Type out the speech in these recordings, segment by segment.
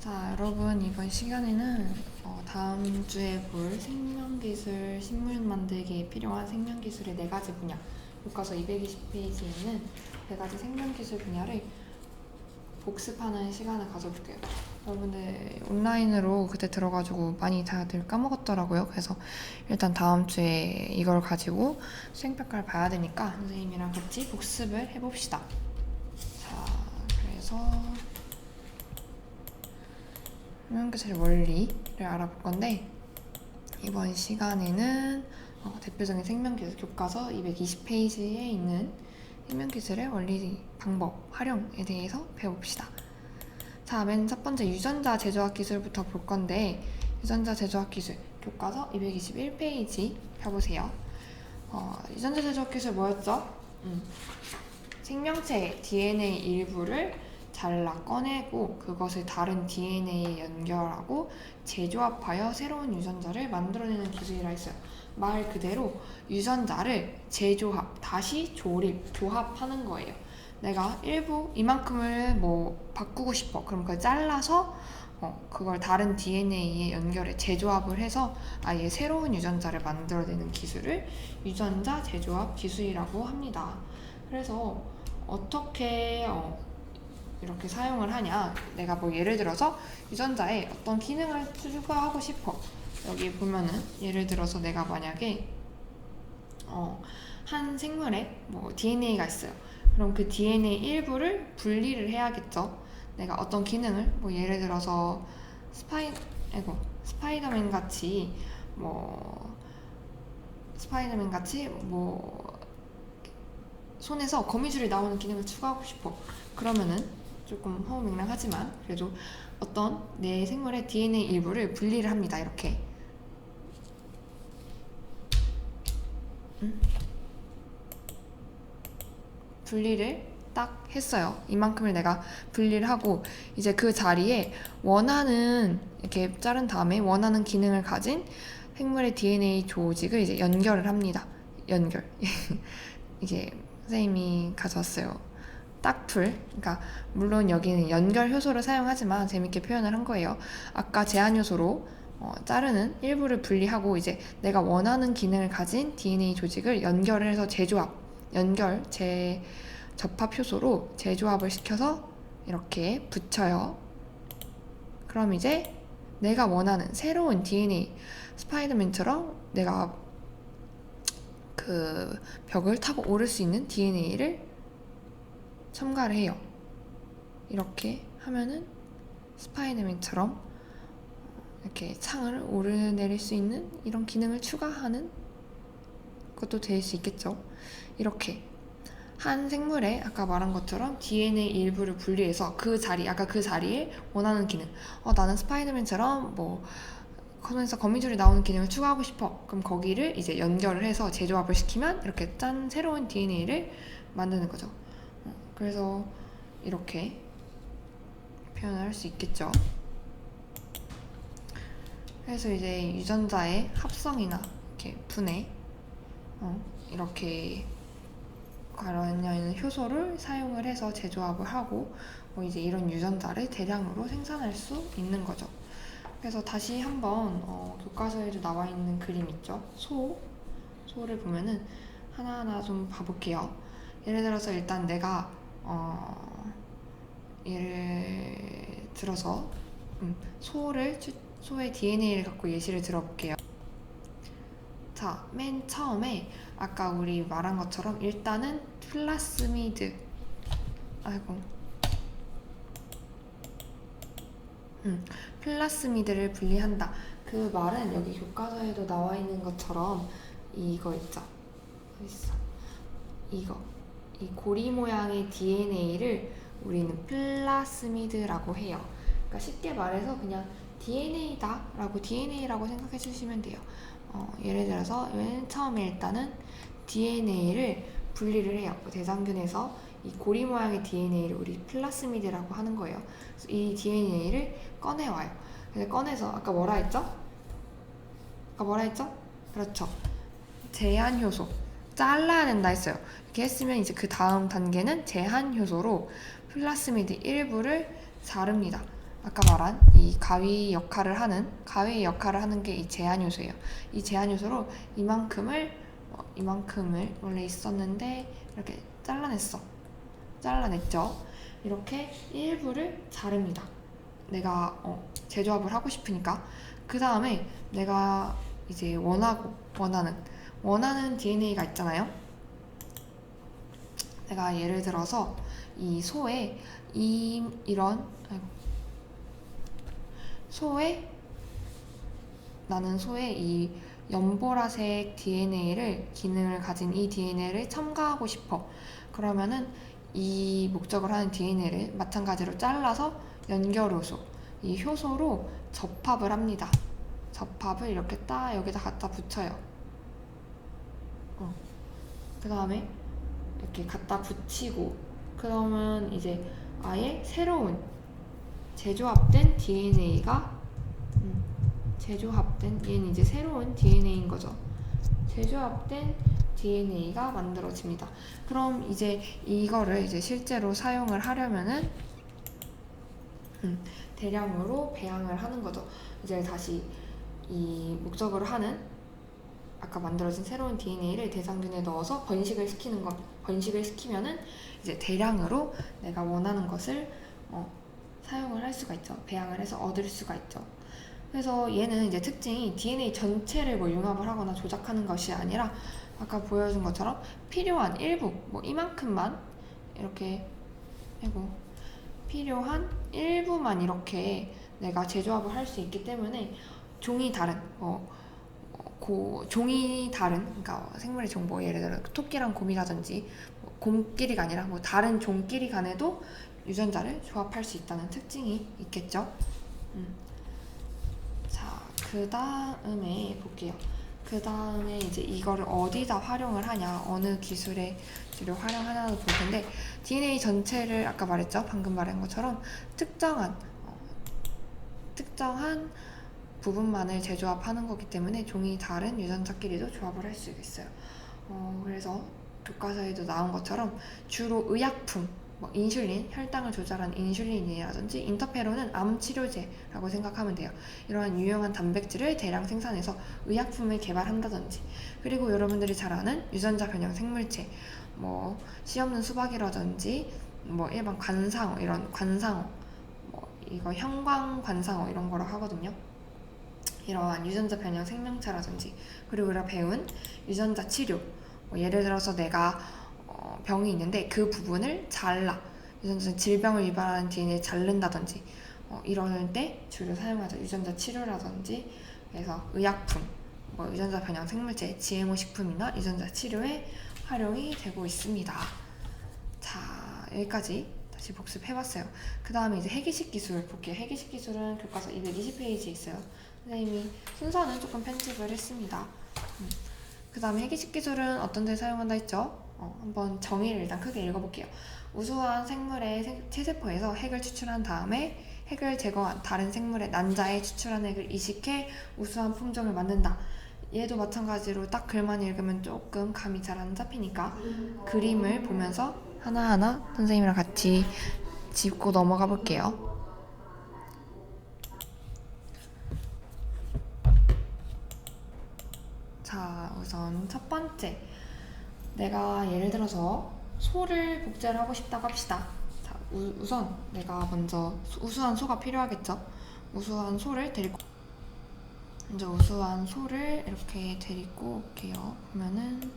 자, 여러분 이번 시간에는 다음 주에 볼 생명기술 식물 만들기에 필요한 생명기술의 4가지 분야, 교과서 220페이지에 있는 4가지 생명기술 분야를 복습하는 시간을 가져볼게요. 여러분들 온라인으로 그때 들어가지고 많이 다들 까먹었더라고요. 그래서 일단 다음 주에 이걸 가지고 수행평가를 봐야 되니까 선생님이랑 같이 복습을 해봅시다. 자, 그래서 생명기술의 원리를 알아볼 건데, 이번 시간에는 대표적인 생명기술 교과서 220페이지에 있는 생명기술의 원리, 방법, 활용에 대해서 배워봅시다. 자, 맨 첫 번째 유전자 제조학 기술부터 볼 건데, 유전자 제조학 기술 교과서 221페이지 펴보세요. 유전자 제조학 기술 뭐였죠? 생명체의 DNA 일부를 잘라 꺼내고 그것을 다른 DNA에 연결하고 재조합하여 새로운 유전자를 만들어내는 기술이라 했어요. 말 그대로 유전자를 재조합, 다시 조립, 조합하는 거예요. 내가 일부 이만큼을 바꾸고 싶어. 그럼 그걸 잘라서 그걸 다른 DNA에 연결해 재조합을 해서 아예 새로운 유전자를 만들어내는 기술을 유전자 재조합 기술이라고 합니다. 그래서 어떻게 이렇게 사용을 하냐, 내가 예를 들어서 유전자에 어떤 기능을 추가하고 싶어. 여기 보면은 예를 들어서 내가 만약에 한 생물에 DNA가 있어요. 그럼 그 DNA 일부를 분리를 해야겠죠. 내가 어떤 기능을 예를 들어서 스파이더맨 같이 손에서 거미줄이 나오는 기능을 추가하고 싶어. 그러면은 조금 허무맹랑하지만 그래도 어떤 내 생물의 DNA 일부를 분리를 합니다. 이렇게 분리를 딱 했어요. 이만큼을 내가 분리를 하고 이제 그 자리에 원하는, 이렇게 자른 다음에 원하는 기능을 가진 생물의 DNA 조직을 이제 연결을 합니다. 연결. 이게 선생님이 가져왔어요. 딱풀. 그러니까 물론 여기는 연결 효소를 사용하지만 재밌게 표현을 한 거예요. 아까 제한 효소로 자르는 일부를 분리하고 이제 내가 원하는 기능을 가진 DNA 조직을 연결을 해서 접합 효소로 재조합을 시켜서 이렇게 붙여요. 그럼 이제 내가 원하는 새로운 DNA, 스파이더맨처럼 내가 그 벽을 타고 오를 수 있는 DNA를 첨가를 해요. 이렇게 하면은 스파이더맨처럼 이렇게 창을 오르내릴 수 있는 이런 기능을 추가하는 것도 될 수 있겠죠. 이렇게 한 생물에 아까 말한 것처럼 DNA 일부를 분리해서 아까 그 자리에 원하는 기능, 나는 스파이더맨처럼 손에서 거미줄이 나오는 기능을 추가하고 싶어. 그럼 거기를 이제 연결을 해서 재조합을 시키면 이렇게 새로운 DNA를 만드는 거죠. 그래서 이렇게 표현을 할 수 있겠죠. 그래서 이제 유전자의 합성이나 이렇게 분해, 이렇게 관련된 효소를 사용을 해서 재조합을 하고 이제 이런 유전자를 대량으로 생산할 수 있는 거죠. 그래서 다시 한번 교과서에도 나와 있는 그림 있죠. 소를 보면은 하나하나 좀 봐볼게요. 예를 들어서 일단 내가 예를 들어서 소의 DNA를 갖고 예시를 들어볼게요. 자, 맨 처음에 아까 우리 말한 것처럼 일단은 플라스미드를 분리한다. 그 말은 여기 교과서에도 나와 있는 것처럼 이거 있죠. 이 고리 모양의 DNA를 우리는 플라스미드라고 해요. 그러니까 쉽게 말해서 그냥 DNA라고 생각해 주시면 돼요. 예를 들어서 맨 처음에 일단은 DNA를 분리를 해요. 대장균에서 이 고리 모양의 DNA를 우리 플라스미드라고 하는 거예요. 그래서 이 DNA를 꺼내와요. 그래서 꺼내서 아까 뭐라 했죠? 그렇죠. 제한 효소. 잘라야 된다 했어요. 이렇게 했으면 이제 그 다음 단계는 제한 효소로 플라스미드 일부를 자릅니다. 아까 말한 이 가위 역할을 하는 게 이 제한 요소예요. 이 제한 요소로 이만큼을 원래 있었는데 이렇게 잘라냈죠. 이렇게 일부를 자릅니다. 내가 재조합을 하고 싶으니까. 그 다음에 내가 이제 원하는 DNA가 있잖아요. 내가 예를 들어서 이 소에 나는 소에 이 연보라색 기능을 가진 이 DNA를 첨가하고 싶어. 그러면은 이 목적을 하는 DNA를 마찬가지로 잘라서 연결 요소, 이 효소로 접합을 합니다. 접합을 이렇게 딱 여기다 갖다 붙여요. 그 다음에 이렇게 갖다 붙이고, 그러면 이제 아예 새로운 재조합된 DNA가 얘는 이제 새로운 DNA인 거죠. 재조합된 DNA가 만들어집니다. 그럼 이제 이거를 이제 실제로 사용을 하려면은 대량으로 배양을 하는 거죠. 이제 다시 이 목적으로 하는 아까 만들어진 새로운 DNA를 대상균에 넣어서 번식을 시키면은 이제 대량으로 내가 원하는 것을 사용을 할 수가 있죠. 배양을 해서 얻을 수가 있죠. 그래서 얘는 이제 특징이 DNA 전체를 융합을 하거나 조작하는 것이 아니라 아까 보여준 것처럼 필요한 일부, 이만큼만 이렇게 필요한 일부만 이렇게 내가 재조합을 할 수 있기 때문에 종이 다른 그러니까 생물의 종, 예를 들어 토끼랑 곰이라든지 곰끼리가 아니라 다른 종끼리 간에도 유전자를 조합할 수 있다는 특징이 있겠죠. 자, 그 다음에 볼게요. 그 다음에 이제 이거를 어디다 활용을 하냐, 어느 기술에 주로 활용하냐도 볼 텐데, DNA 전체를 아까 방금 말한 것처럼 특정한 부분만을 재조합하는 거기 때문에 종이 다른 유전자끼리도 조합을 할 수 있어요. 그래서 교과서에도 나온 것처럼 주로 의약품, 인슐린, 혈당을 조절하는 인슐린이라든지 인터페론은 암 치료제라고 생각하면 돼요. 이러한 유용한 단백질을 대량 생산해서 의약품을 개발한다든지, 그리고 여러분들이 잘 아는 유전자 변형 생물체, 씨 없는 수박이라든지 일반 관상어, 이거 형광관상어 이런 거라고 하거든요. 이러한 유전자 변형 생명체라든지, 그리고 우리가 배운 유전자 치료, 예를 들어서 내가 병이 있는데 그 부분을 유전자 질병을 유발하는 DNA를 자른다든지, 이럴 때 주로 사용하죠. 유전자 치료라든지. 그래서 의약품, 유전자 변형 생물체, GMO 식품이나 유전자 치료에 활용이 되고 있습니다. 자, 여기까지 다시 복습해봤어요. 그 다음에 이제 해기식 기술 볼게요. 해기식 기술은 교과서 220페이지에 있어요. 선생님이 순서는 조금 편집을 했습니다. 그 다음에 해기식 기술은 어떤 데 사용한다 했죠? 한번 정의를 일단 크게 읽어볼게요. 우수한 생물의 체세포에서 핵을 추출한 다음에 핵을 제거한 다른 생물의 난자에 추출한 핵을 이식해 우수한 품종을 만든다. 얘도 마찬가지로 딱 글만 읽으면 조금 감이 잘 안 잡히니까 그림을 보면서 하나하나 선생님이랑 같이 짚고 넘어가 볼게요. 자, 우선 첫 번째, 내가 예를 들어서 소를 복제를 하고 싶다고 합시다. 자, 우선 내가 먼저 우수한 소가 필요하겠죠. 우수한 소를 데리고 이렇게 데리고 올게요. 그러면은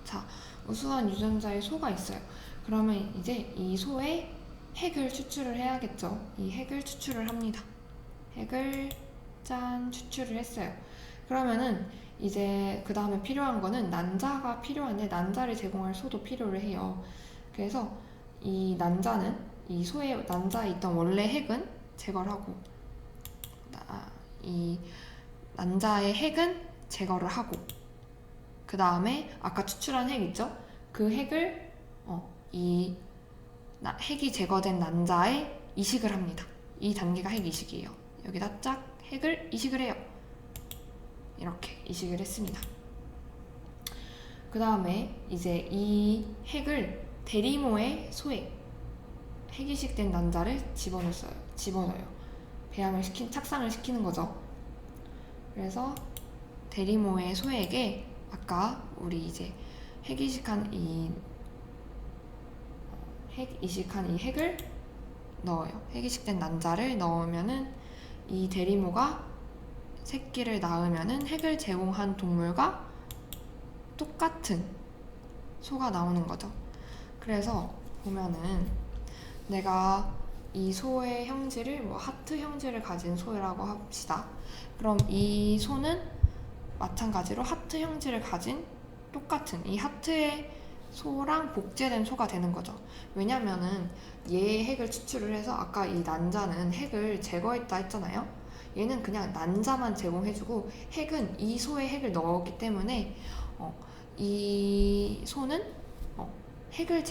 자, 우수한 유전자의 소가 있어요. 그러면 이제 이 소의 핵을 추출을 해야겠죠. 이 핵을 추출을 합니다. 핵을 추출을 했어요. 그러면은 이제 그 다음에 필요한 거는 난자가 필요한데, 난자를 제공할 소도 필요를 해요. 그래서 이 난자는, 이 소의 난자에 있던 원래 핵은 제거를 하고, 이 난자의 핵은 제거를 하고, 그 다음에 아까 추출한 핵 있죠? 그 핵을 핵이 제거된 난자에 이식을 합니다. 이 단계가 핵 이식이에요. 여기다 짝 핵을 이식을 해요. 이렇게 이식을 했습니다. 그 다음에 이제 이 핵을 대리모의 소에 핵이식된 난자를 집어넣었어요. 집어넣어요. 착상을 시키는 거죠. 그래서 대리모의 소에게 아까 우리 이제 핵이식한 이 핵을 넣어요. 핵이식된 난자를 넣으면은 이 대리모가 새끼를 낳으면은 핵을 제공한 동물과 똑같은 소가 나오는 거죠. 그래서 보면은 내가 이 소의 형질을 하트 형질을 가진 소라고 합시다. 그럼 이 소는 마찬가지로 하트 형질을 가진 똑같은 이 하트의 소랑 복제된 소가 되는 거죠. 왜냐면은 얘의 핵을 추출을 해서 아까 이 난자는 핵을 제거했다 했잖아요. 얘는 그냥 난자만 제공해주고 핵은 이 소의 핵을 넣었기 때문에 이 소는 핵을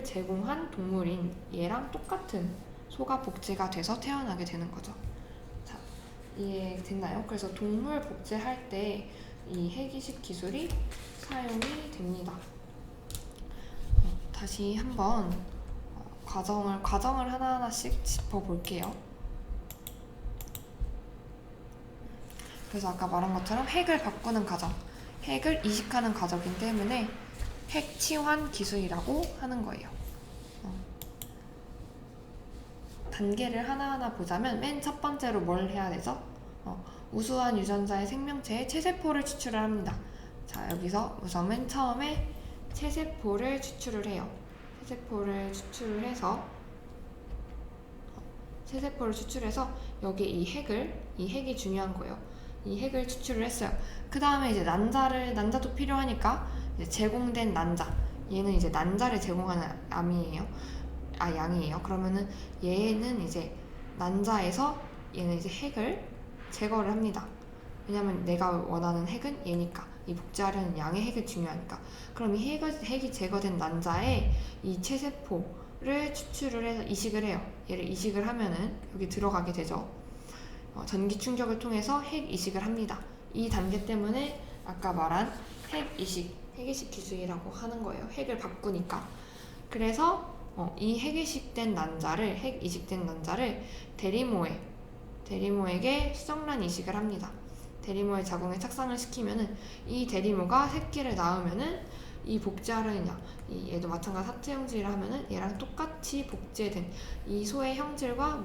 제공한 동물인 얘랑 똑같은 소가 복제가 돼서 태어나게 되는 거죠. 자, 이해됐나요? 그래서 동물 복제할 때 이 핵이식 기술이 사용이 됩니다. 다시 한번 과정을 하나하나씩 짚어볼게요. 그래서 아까 말한 것처럼 핵을 바꾸는 과정, 핵을 이식하는 과정이기 때문에 핵치환 기술이라고 하는 거예요. 단계를 하나하나 보자면 맨 첫 번째로 뭘 해야 되죠? 우수한 유전자의 생명체에 체세포를 추출을 합니다. 자, 여기서 우선 맨 처음에 체세포를 추출을 해요. 체세포를 추출해서 여기 이 핵이 중요한 거예요. 이 핵을 추출을 했어요. 그 다음에 이제 난자도 필요하니까 이제 제공된 난자, 얘는 이제 난자를 제공하는 양이에요. 그러면은 얘는 이제 난자에서 얘는 이제 핵을 제거를 합니다. 왜냐면 내가 원하는 핵은 얘니까, 이 복제하려는 양의 핵이 중요하니까. 그럼 이 핵이 제거된 난자에 이 체세포를 추출을 해서 이식을 해요. 얘를 이식을 하면은 여기 들어가게 되죠. 전기 충격을 통해서 핵 이식을 합니다. 이 단계 때문에 아까 말한 핵이식 기술이라고 하는 거예요. 핵을 바꾸니까. 그래서 이 핵 이식된 난자를 대리모에게 수정란 이식을 합니다. 대리모의 자궁에 착상을 시키면은 이 대리모가 새끼를 낳으면은 이 복제하려는 양, 얘도 마찬가지 하트 형질을 하면은 얘랑 똑같이 복제된 이 소의 형질과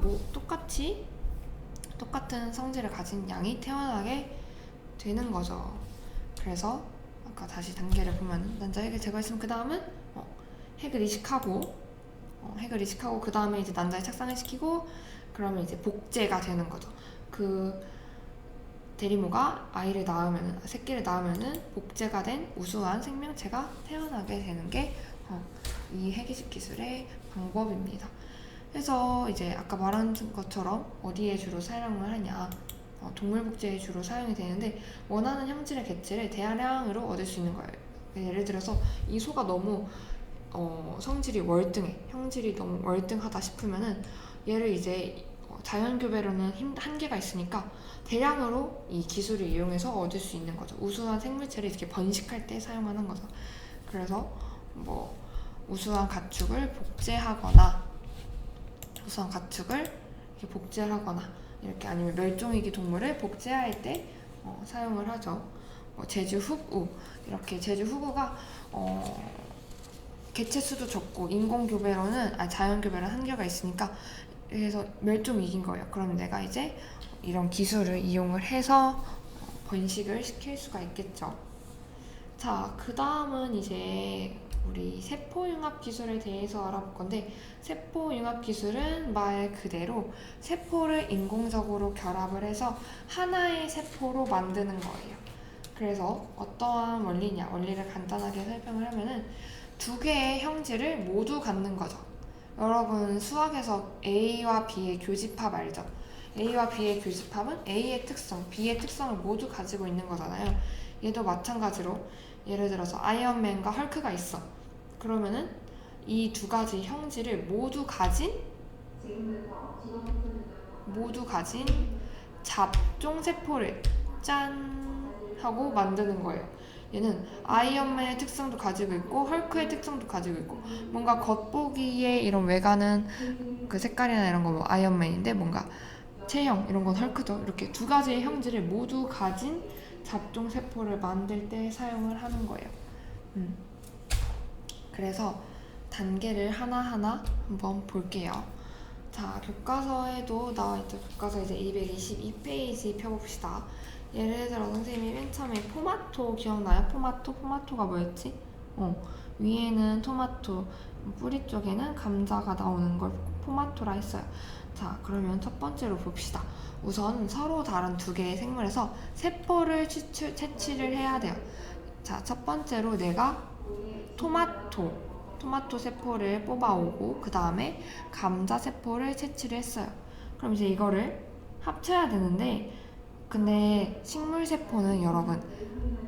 똑같은 성질을 가진 양이 태어나게 되는 거죠. 그래서 아까 다시 단계를 보면 난자 핵을 제거했으면 그 다음은 핵을 이식하고 그 다음에 이제 난자에 착상을 시키고 그러면 이제 복제가 되는 거죠. 그 대리모가 새끼를 낳으면은 복제가 된 우수한 생명체가 태어나게 되는 게 이 핵이식 기술의 방법입니다. 그래서 이제 아까 말한 것처럼 어디에 주로 사용을 하냐, 동물 복제에 주로 사용이 되는데 원하는 형질의 개체를 대량으로 얻을 수 있는 거예요. 예를 들어서 이 소가 너무 형질이 너무 월등하다 싶으면은 얘를 이제 자연교배로는 한계가 있으니까 대량으로 이 기술을 이용해서 얻을 수 있는 거죠. 우수한 생물체를 이렇게 번식할 때 사용하는 거죠. 그래서 우수한 가축을 복제하거나 이렇게 아니면 멸종위기 동물을 복제할 때 사용을 하죠. 제주흑우, 이렇게 제주흑우가 개체 수도 적고 자연교배로는 한계가 있으니까 그래서 멸종위기인 거예요. 그럼 내가 이제 이런 기술을 이용을 해서 번식을 시킬 수가 있겠죠. 자, 그 다음은 이제 우리 세포융합 기술에 대해서 알아볼 건데, 세포융합 기술은 말 그대로 세포를 인공적으로 결합을 해서 하나의 세포로 만드는 거예요. 그래서 어떠한 원리를 간단하게 설명을 하면은 두 개의 형질을 모두 갖는 거죠. 여러분 수학에서 A와 B의 교집합 알죠? A와 B의 교집합은 A의 특성, B의 특성을 모두 가지고 있는 거잖아요. 얘도 마찬가지로 예를 들어서 아이언맨과 헐크가 있어. 그러면은 이 두 가지 형질을 모두 가진 잡종세포를 짠 하고 만드는 거예요. 얘는 아이언맨의 특성도 가지고 있고 헐크의 특성도 가지고 있고 뭔가 겉보기에 이런 외관은 그 색깔이나 이런 거 뭐 아이언맨인데 뭔가 체형 이런 건 헐크죠. 이렇게 두 가지의 형질을 모두 가진 잡종 세포를 만들 때 사용을 하는 거예요. 그래서 단계를 하나하나 한번 볼게요. 자, 교과서에도 나와있죠. 교과서 이제 222페이지 펴봅시다. 예를 들어 선생님이 맨 처음에 포마토 기억나요? 포마토가 뭐였지? 위에는 토마토, 뿌리 쪽에는 감자가 나오는 걸 포마토라 했어요. 자, 그러면 첫 번째로 봅시다. 우선 서로 다른 두 개의 생물에서 세포를 채취를 해야 돼요. 자, 첫 번째로 내가 토마토 세포를 뽑아오고 그 다음에 감자 세포를 채취를 했어요. 그럼 이제 이거를 합쳐야 되는데 근데 식물 세포는 여러분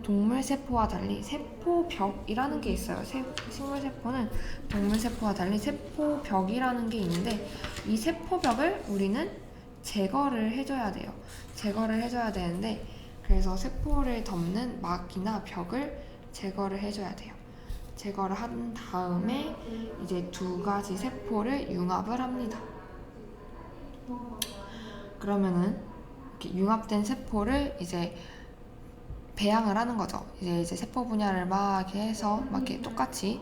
동물 세포와 달리 세포벽이라는 게 있어요. 식물 세포는 동물 세포와 달리 세포벽이라는 게 있는데 이 세포벽을 우리는 제거를 해줘야 돼요. 제거를 해줘야 되는데 그래서 세포를 덮는 막이나 벽을 제거를 해줘야 돼요. 제거를 한 다음에 이제 두 가지 세포를 융합을 합니다. 그러면은 이렇게 융합된 세포를 이제 배양을 하는 거죠. 이제 세포 분열을 막 이렇게 해서 막 이렇게 똑같이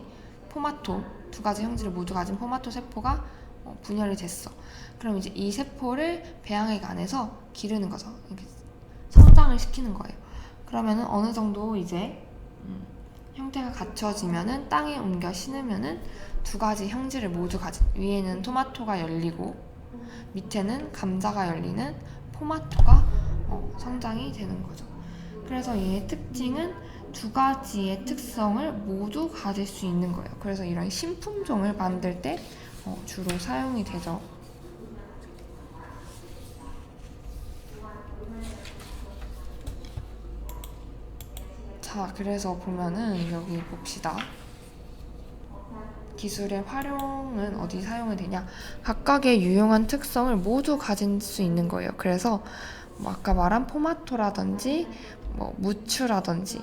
포마토 두 가지 형질을 모두 가진 포마토 세포가 분열이 됐어. 그럼 이제 이 세포를 배양액 안에서 기르는 거죠. 이렇게 성장을 시키는 거예요. 그러면은 어느 정도 이제 형태가 갖춰지면은 땅에 옮겨 심으면은 두 가지 형질을 모두 가진 위에는 토마토가 열리고 밑에는 감자가 열리는 포마토가 성장이 되는 거죠. 그래서 얘의 특징은 두 가지의 특성을 모두 가질 수 있는 거예요. 그래서 이런 신품종을 만들 때 주로 사용이 되죠. 자, 그래서 보면은 여기 봅시다. 기술의 활용은 어디 사용이 되냐? 각각의 유용한 특성을 모두 가질 수 있는 거예요. 그래서 뭐 아까 말한 포마토라든지 뭐 무추라든지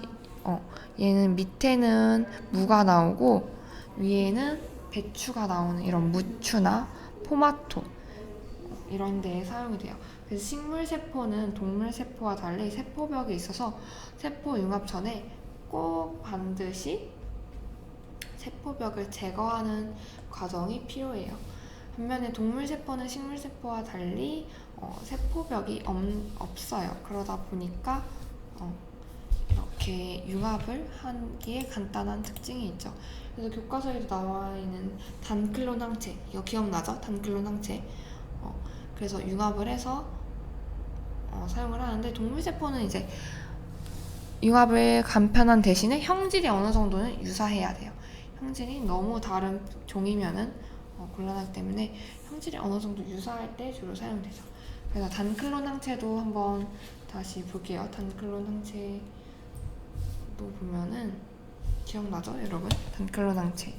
얘는 밑에는 무가 나오고 위에는 배추가 나오는 이런 무추나 포마토 이런 데에 사용이 돼요. 그래서 식물 세포는 동물 세포와 달리 세포벽이 있어서 세포 융합 전에 꼭 반드시 세포벽을 제거하는 과정이 필요해요. 반면에 동물 세포는 식물 세포와 달리 세포벽이 없어요. 그러다 보니까 이렇게 융합을 하기에 간단한 특징이 있죠. 그래서 교과서에도 나와 있는 단클론 항체, 이거 기억나죠? 단클론 항체. 그래서 융합을 해서 사용을 하는데 동물 세포는 이제 융합을 간편한 대신에 형질이 어느 정도는 유사해야 돼요. 형질이 너무 다른 종이면은 곤란하기 때문에 형질이 어느 정도 유사할 때 주로 사용되죠. 그래서 단클론 항체도 한번 다시 볼게요. 단클론 항체도 보면은 기억나죠, 여러분? 단클론 항체.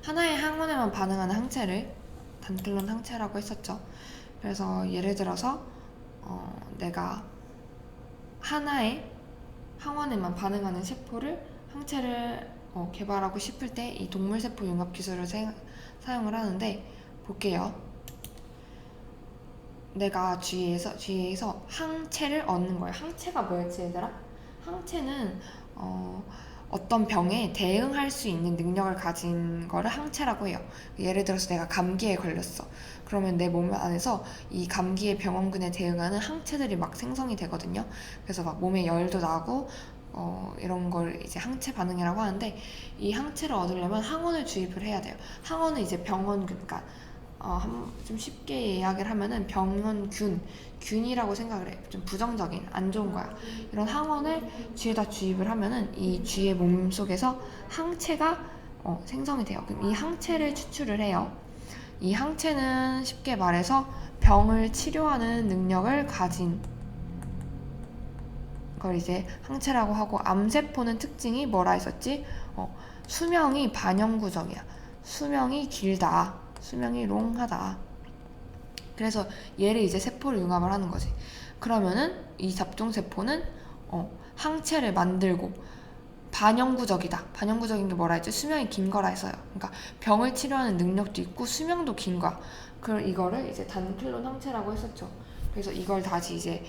하나의 항원에만 반응하는 항체를 단클론 항체라고 했었죠. 그래서 예를 들어서 내가 하나의 항원에만 반응하는 항체를 개발하고 싶을 때 이 동물세포 융합 기술을 사용을 하는데 볼게요. 내가 주위에서 항체를 얻는 거예요. 항체가 뭐였지, 얘들아? 항체는 어떤 병에 대응할 수 있는 능력을 가진 거를 항체라고 해요. 예를 들어서 내가 감기에 걸렸어. 그러면 내 몸 안에서 이 감기의 병원균에 대응하는 항체들이 막 생성이 되거든요. 그래서 막 몸에 열도 나고 이런 걸 이제 항체 반응이라고 하는데 이 항체를 얻으려면 항원을 주입을 해야 돼요. 항원은 이제 병원균, 그러니까 좀 쉽게 이야기를 하면은 균이라고 생각을 해. 좀 부정적인, 안 좋은 거야. 이런 항원을 쥐에다 주입을 하면은 이 쥐의 몸 속에서 항체가 생성이 돼요. 그럼 이 항체를 추출을 해요. 이 항체는 쉽게 말해서 병을 치료하는 능력을 가진 걸 이제 항체라고 하고, 암세포는 특징이 뭐라 했었지? 수명이 반영구적이야. 수명이 길다. 수명이 롱하다. 그래서 얘를 이제 세포를 융합을 하는 거지. 그러면은 이 잡종세포는 항체를 만들고 반영구적이다. 반영구적인 게 뭐라 했죠? 수명이 긴 거라 했어요. 그러니까 병을 치료하는 능력도 있고 수명도 긴 거야. 그럼 이거를 이제 단클론 항체라고 했었죠. 그래서 이걸 다시 이제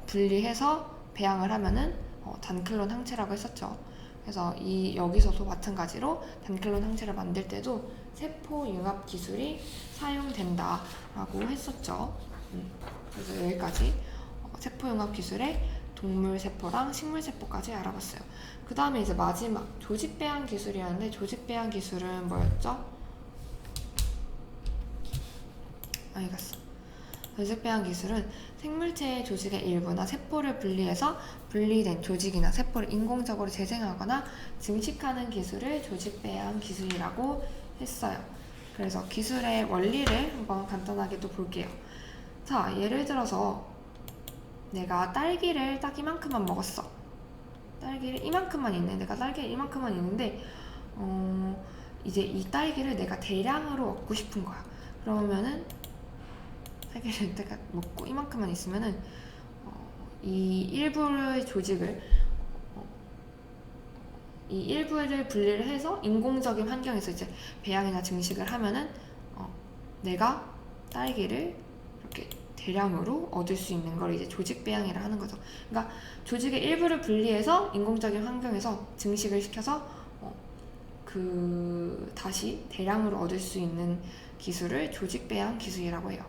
분리해서 배양을 하면은 단클론 항체라고 했었죠. 그래서 여기서도 마찬가지로 단클론 항체를 만들 때도 세포융합 기술이 사용된다라고 했었죠. 그래서 여기까지 세포융합 기술의 동물세포랑 식물세포까지 알아봤어요. 그 다음에 이제 마지막 조직배양 기술이었는데, 조직배양 기술은 뭐였죠? 여기 갔어. 조직배양 기술은 생물체의 조직의 일부나 세포를 분리해서 분리된 조직이나 세포를 인공적으로 재생하거나 증식하는 기술을 조직배양 기술이라고 했어요. 그래서 기술의 원리를 한번 간단하게 또 볼게요. 자, 예를 들어서 내가 딸기를 딱 이만큼만 먹었어. 딸기를 이만큼만 있네. 내가 딸기를 이만큼만 있는데 이제 이 딸기를 내가 대량으로 얻고 싶은 거야. 그러면은 딸기를 내가 먹고 이만큼만 있으면은 이 일부의 조직을 이 일부를 분리를 해서 인공적인 환경에서 이제 배양이나 증식을 하면은 내가 딸기를 이렇게 대량으로 얻을 수 있는 걸 이제 조직 배양이라 하는 거죠. 그러니까 조직의 일부를 분리해서 인공적인 환경에서 증식을 시켜서 다시 대량으로 얻을 수 있는 기술을 조직 배양 기술이라고 해요.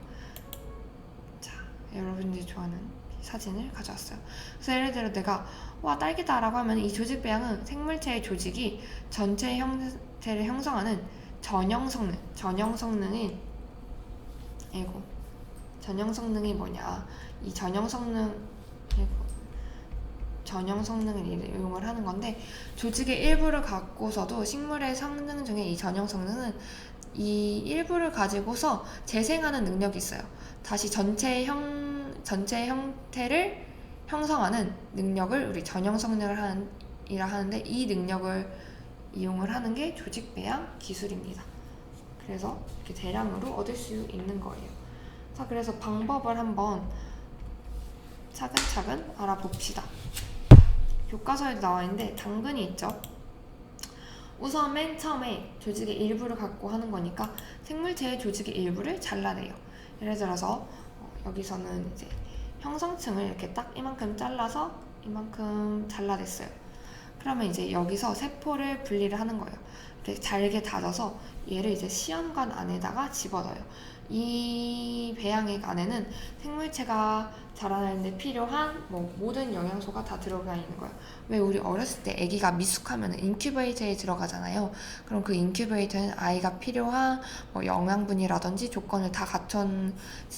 자, 여러분들이 좋아하는 사진을 가져왔어요. 그래서 예를 들어 내가 와 딸기다 라고 하면 이 조직 배양은 생물체의 조직이 전체 형태를 형성하는 전형 성능이 뭐냐, 이 전형 성능을 이용을 하는 건데, 조직의 일부를 갖고서도 식물의 성능 중에 이 전형 성능은 이 일부를 가지고서 재생하는 능력이 있어요. 다시 전체 형태를 형성하는 능력을 우리 전형 성능이라 하는데, 이 능력을 이용을 하는 게 조직 배양 기술입니다. 그래서 이렇게 대량으로 얻을 수 있는 거예요. 자, 그래서 방법을 한번 차근차근 알아봅시다. 교과서에도 나와 있는데 당근이 있죠. 우선 맨 처음에 조직의 일부를 갖고 하는 거니까 생물체의 조직의 일부를 잘라내요. 예를 들어서 여기서는 이제 형성층을 이렇게 딱 이만큼 잘라서 이만큼 잘라냈어요. 그러면 이제 여기서 세포를 분리를 하는 거예요. 이렇게 잘게 다져서 얘를 이제 시험관 안에다가 집어넣어요. 이 배양액 안에는 생물체가 자라나는데 필요한 모든 영양소가 다 들어가 있는 거예요. 왜 우리 어렸을 때 아기가 미숙하면 인큐베이터에 들어가잖아요. 그럼 그 인큐베이터는 아이가 필요한 영양분이라든지 조건을 다 갖춘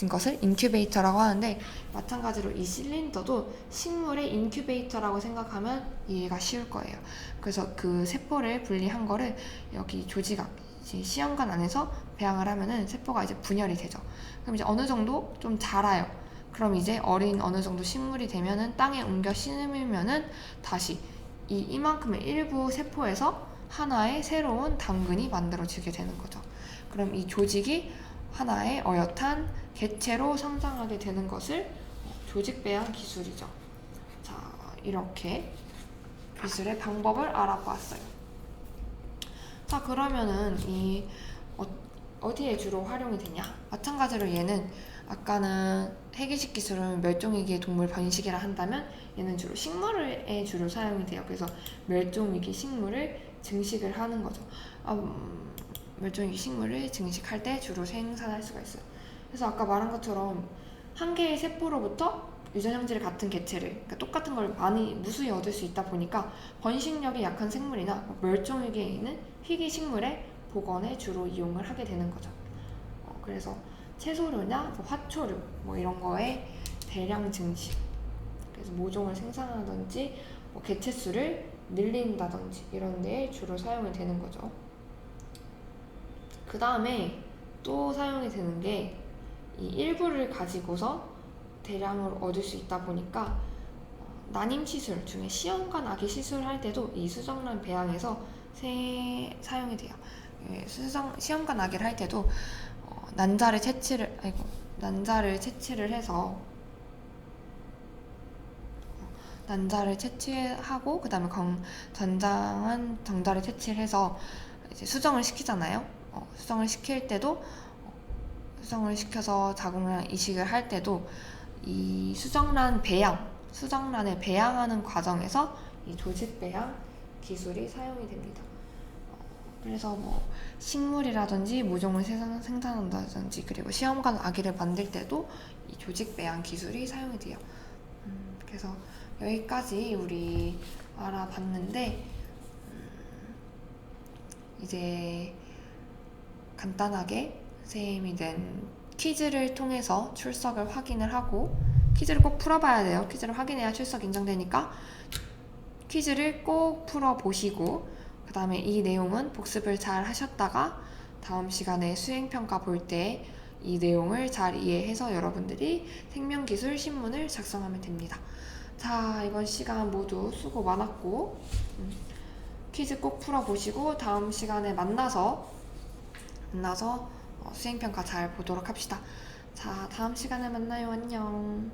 것을 인큐베이터라고 하는데, 마찬가지로 이 실린더도 식물의 인큐베이터라고 생각하면 이해가 쉬울 거예요. 그래서 그 세포를 분리한 거를 여기 조직학 시험관 안에서 배양을 하면은 세포가 이제 분열이 되죠. 그럼 이제 어느 정도 좀 자라요. 그럼 이제 어린 어느 정도 식물이 되면은 땅에 옮겨 심으면은 다시 이만큼의 일부 세포에서 하나의 새로운 당근이 만들어지게 되는 거죠. 그럼 이 조직이 하나의 어엿한 개체로 성장하게 되는 것을 조직 배양 기술이죠. 자, 이렇게 기술의 방법을 알아보았어요. 자, 그러면은 어디에 주로 활용이 되냐? 마찬가지로 얘는 아까는 해기식 기술은 멸종위기의 동물 번식이라 한다면 얘는 주로 식물에 주로 사용이 돼요. 그래서 멸종위기 식물을 증식을 하는 거죠. 멸종위기 식물을 증식할 때 주로 생산할 수가 있어요. 그래서 아까 말한 것처럼 한 개의 세포로부터 유전형질 같은 개체를, 그러니까 똑같은 걸 많이 무수히 얻을 수 있다 보니까 번식력이 약한 생물이나 멸종위기에 있는 희귀 식물의 복원에 주로 이용을 하게 되는 거죠. 그래서 채소류나 화초류 이런 거에 대량 증식, 그래서 모종을 생산하든지 개체수를 늘린다든지 이런 데에 주로 사용이 되는 거죠. 그 다음에 또 사용이 되는 게 이 일부를 가지고서 대량으로 얻을 수 있다 보니까 난임 시술 중에 시험관 아기 시술할 때도 이 수정란 배양에서 사용이 돼요. 시험관 아기를 할 때도 난자를 채취를 해서 난자를 채취하고 그 다음에 전장한 정자를 채취를 해서 이제 수정을 시키잖아요. 수정을 시킬 때도 수정을 시켜서 자궁이랑 이식을 할 때도 이 수정란을 배양하는 과정에서 이 조직 배양 기술이 사용이 됩니다. 그래서 뭐 식물이라든지 모종을 생산한다든지 그리고 시험관 아기를 만들 때도 이 조직 배양 기술이 사용이 돼요. 그래서 여기까지 우리 알아봤는데 이제 간단하게 선생님이 낸 퀴즈를 통해서 출석을 확인을 하고 퀴즈를 꼭 풀어봐야 돼요. 퀴즈를 확인해야 출석 인정되니까 퀴즈를 꼭 풀어보시고 그 다음에 이 내용은 복습을 잘 하셨다가 다음 시간에 수행평가 볼 때 이 내용을 잘 이해해서 여러분들이 생명기술 신문을 작성하면 됩니다. 자, 이번 시간 모두 수고 많았고 퀴즈 꼭 풀어보시고 다음 시간에 만나서 수행평가 잘 보도록 합시다. 자, 다음 시간에 만나요. 안녕.